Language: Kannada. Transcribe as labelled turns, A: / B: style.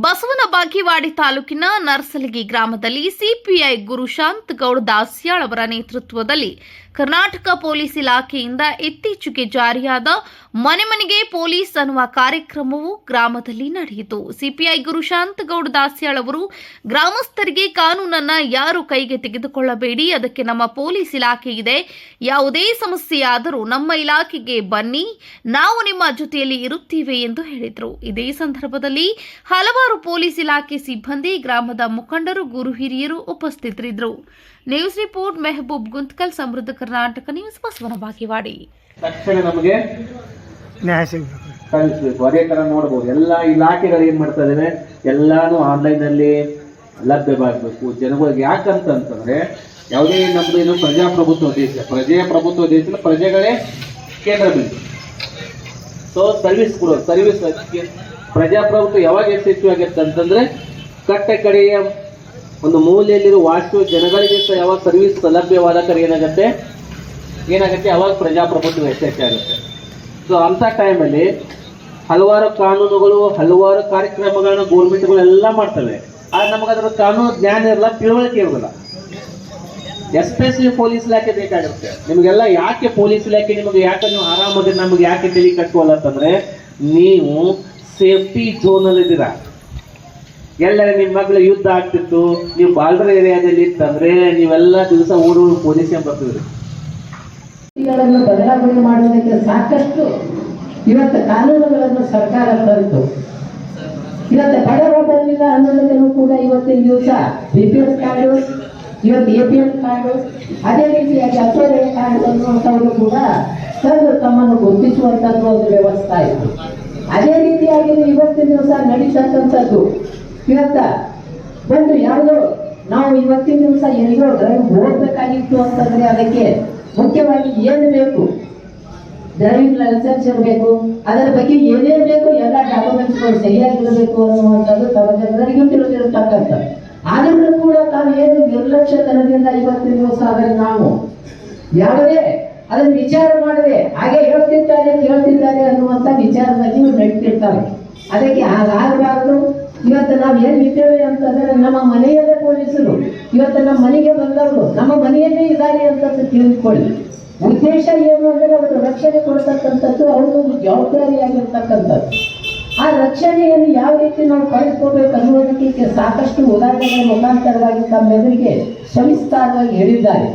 A: ಬಸವನ ಬಾಗೇವಾಡಿ ತಾಲೂಕಿನ ನರ್ಸಲಗಿ ಗ್ರಾಮದಲ್ಲಿ ಸಿಪಿಐ ಗುರುಶಾಂತ್ ಗೌಡ ದಾಸ್ಯಾಳ್ ಅವರ ನೇತೃತ್ವದಲ್ಲಿ ಕರ್ನಾಟಕ ಪೊಲೀಸ್ ಇಲಾಖೆಯಿಂದ ಇತ್ತೀಚೆಗೆ ಜಾರಿಯಾದ ಮನೆ ಮನೆಗೆ ಪೊಲೀಸ್ ಅನ್ನುವ ಕಾರ್ಯಕ್ರಮವು ಗ್ರಾಮದಲ್ಲಿ ನಡೆಯಿತು. ಸಿಪಿಐ ಗುರುಶಾಂತ್ ಗೌಡ ದಾಸ್ಯಾಳ್ ಅವರು ಗ್ರಾಮಸ್ಥರಿಗೆ ಕಾನೂನನ್ನ ಯಾರು ಕೈಗೆ ತೆಗೆದುಕೊಳ್ಳಬೇಡಿ, ಅದಕ್ಕೆ ನಮ್ಮ ಪೊಲೀಸ್ ಇಲಾಖೆ ಇದೆ, ಯಾವುದೇ ಸಮಸ್ಯೆಯಾದರೂ ನಮ್ಮ ಇಲಾಖೆಗೆ ಬನ್ನಿ, ನಾವು ನಿಮ್ಮ ಜೊತೆಯಲ್ಲಿ ಇರುತ್ತೇವೆ ಎಂದು ಹೇಳಿದರು. ಇದೇ ಸಂದರ್ಭದಲ್ಲಿ ಹಲವಾರು ಪೊಲೀಸ್ ಇಲಾಖೆ ಸಿಬ್ಬಂದಿ, ಗ್ರಾಮದ ಮುಖಂಡರು, ಗುರು ಹಿರಿಯರು ಉಪಸ್ಥಿತರಿದ್ದರು. ನ್ಯೂಸ್ ರಿಪೋರ್ಟ್ ಮೆಹಬೂಬ್ ಗುಂತ್ಕಲ್, ಸಮೃದ್ಧ ಕರ್ನಾಟಕ ನ್ಯೂಸ್, ಬಸವನ ಬಾಗೇವಾಡಿ.
B: ತಕ್ಷಣ ನಮಗೆ ನ್ಯಾಯ ಸಿಗಬೇಕು. ಅದೇ ತರ ನೋಡಬಹುದು, ಎಲ್ಲ ಇಲಾಖೆಗಳು ಏನ್ ಮಾಡ್ತಾ ಇದಾವೆ, ಎಲ್ಲಾನು ಆನ್ಲೈನ್ ಅಲ್ಲಿ ಲಭ್ಯವಾಗಬೇಕು ಜನಗಳಿಗೆ. ಯಾಕಂತಂದ್ರೆ ಯಾವುದೇ ನಮ್ದು ಏನು ಪ್ರಜಾಪ್ರಭುತ್ವ ದೇಶ, ಪ್ರಜೆಗಳೇ ಕೇಂದ್ರ ಬಿಂದು. ಸೊ ಸರ್ವಿಸ್ ಕೊಡೋದು, ಸರ್ವಿಸ್ ಪ್ರಜಾಪ್ರಭುತ್ವ ಯಾವಾಗ ಯಶಸ್ವಿಯಾಗಿರುತ್ತೆ ಅಂತಂದ್ರೆ ಕಟ್ಟೆ ಕಡೆಯ ಒಂದು ಮೂಲೆಯಲ್ಲಿರುವ ವಾಸ್ತವ ಜನಗಳಿಗೆ ಯಾವಾಗ ಸರ್ವಿಸ್ ಲಭ್ಯವಾದ ಏನಾಗುತ್ತೆ ಅವಾಗ ಪ್ರಜಾಪ್ರಭುತ್ವ ಯಶಸ್ವಿಯಾಗುತ್ತೆ. ಸೊ ಅಂತ ಟೈಮಲ್ಲಿ ಹಲವಾರು ಕಾನೂನುಗಳು, ಹಲವಾರು ಕಾರ್ಯಕ್ರಮಗಳನ್ನ ಗೌರ್ಮೆಂಟ್ಗಳು ಎಲ್ಲ ಮಾಡ್ತವೆ. ಆದ್ರೆ ನಮಗೆ ಅದರ ಕಾನೂನು ಜ್ಞಾನ ಇರಲ್ಲ, ತಿಳುವಳಿಕೆ ಇರೋದಿಲ್ಲ. ಎಸ್ಪೆಷಲಿ ಪೊಲೀಸ್ ಇಲಾಖೆ ಬೇಕಾಗಿರುತ್ತೆ ನಿಮಗೆಲ್ಲ. ಯಾಕೆ ಪೊಲೀಸ್ ಇಲಾಖೆ ನಿಮಗೆ ಯಾಕೆ ನೀವು ಆರಾಮಾಗಿ ನಮಗೆ ಯಾಕೆ ತಲೆ ಕಟ್ಟುವಲ್ಲ ಅಂತಂದ್ರೆ, ನೀವು ಸೇಫ್ಟಿ ಝೋನ್ ಅಲ್ಲಿ ಇದ್ದೀರಾ. ಎಲ್ಲರ ನಿಮ್ಮ ಮಗಳ ಯುದ್ಧ ಆಗ್ತಿತ್ತು, ನೀವು ಬಾರ್ಡರ್ ಏರಿಯಾದಲ್ಲಿ ಇತ್ತಂದ್ರೆ ನೀವೆಲ್ಲ ದಿವಸ ಓಡಿ ಪೊಲೀಸ್ ಬರ್ತಿದ್ರಿ.
C: ಬದಲಾವಣೆ ಮಾಡುವುದಕ್ಕೆ ಸಾಕಷ್ಟು ಇವತ್ತು ಕಾನೂನುಗಳನ್ನು ಸರ್ಕಾರ ತಂತು. ಇವತ್ತು ಬಡವ ಬರಲಿಲ್ಲ ಅನ್ನೋದಕ್ಕೂ ಕೂಡ ಇವತ್ತಿನ ದಿವಸ BPL ಕಾರ್ಡು, ಇವತ್ತು APL ಕಾರ್ಡು, ಅದೇ ರೀತಿಯಾಗಿ ಅಸೋರೆ ಕಾರ್ಡು ಅನ್ನುವಂಥವರು ಕೂಡ ತಂದು ತಮ್ಮನ್ನು ಗುರುತಿಸುವಂಥದ್ದು ಒಂದು ವ್ಯವಸ್ಥೆ ಇತ್ತು. ಅದೇ ರೀತಿಯಾಗಿ ಇವತ್ತಿನ ದಿವಸ ನಡೀತಕ್ಕಂಥದ್ದು ಇವತ್ತ ಒಂದು ಯಾವುದೋ ನಾವು ಇವತ್ತಿನ ದಿವಸ ಎಲ್ಲಿಗೋ ಡ್ರೈವ್ ಹೋಗ್ಬೇಕಾಗಿತ್ತು ಅಂತಂದ್ರೆ ಅದಕ್ಕೆ ಮುಖ್ಯವಾಗಿ ಏನು ಬೇಕು, ಡ್ರೈವಿಂಗ್ ಲೈಸೆನ್ಸ್ ಇರಬೇಕು, ಅದರ ಬಗ್ಗೆ ಏನೇ ಬೇಕು ಎಲ್ಲ ಡಾಕ್ಯುಮೆಂಟ್ಸ್ಗಳು ಸರಿಯಾಗಿರಬೇಕು ಅನ್ನುವಂಥದ್ದು ಸರ್ವಜನರಿಗೂ ತಿಳಿದಿರತಕ್ಕಂಥದ್ದು. ಆದರೂ ಕೂಡ ತಾವು ಏನು ನಿರ್ಲಕ್ಷ್ಯತನದಿಂದ ಇವತ್ತಿನ ದಿವಸ ಅದನ್ನು ನಾವು ಯಾವುದೇ ಅದನ್ನು ವಿಚಾರ ಮಾಡದೆ ಹಾಗೆ ಕೇಳ್ತಿದ್ದಾರೆ ಅನ್ನುವಂಥ ವಿಚಾರದಲ್ಲಿ ನಡೀತಿರ್ತಾರೆ. ಅದಕ್ಕೆ ಹಾಗಾಗಬಾರದು. ಇವತ್ತು ನಾವು ಏನ್ ಇದ್ದೇವೆ ಅಂತಂದ್ರೆ ನಮ್ಮ ಮನೆಯಲ್ಲೇ ಪೊಲೀಸರು ಇವತ್ತು ನಮ್ಮ ಮನೆಗೆ ಬಂದವರು ನಮ್ಮ ಮನೆಯಲ್ಲೇ ಇದ್ದಾರೆ ಅಂತ ತಿಳಿದುಕೊಳ್ಳಿ. ಉದ್ದೇಶ ಏನು ಅಂದ್ರೆ ಅವರು ರಕ್ಷಣೆ ಕೊಡ್ತಕ್ಕಂಥದ್ದು ಅವರು ಜವಾಬ್ದಾರಿಯಾಗಿರ್ತಕ್ಕಂಥದ್ದು. ಆ ರಕ್ಷಣೆಯನ್ನು ಯಾವ ರೀತಿ ನಾವು ಪಡೆದುಕೊಳ್ಬೇಕು ಅನ್ನೋದಕ್ಕೆ ಸಾಕಷ್ಟು ಉದಾಹರಣೆಗಳ ಮುಖಾಂತರವಾಗಿ ತಮ್ಮೆದುರಿಗೆ ಸವಿಸ್ತಾರವಾಗಿ ಹೇಳಿದ್ದಾರೆ.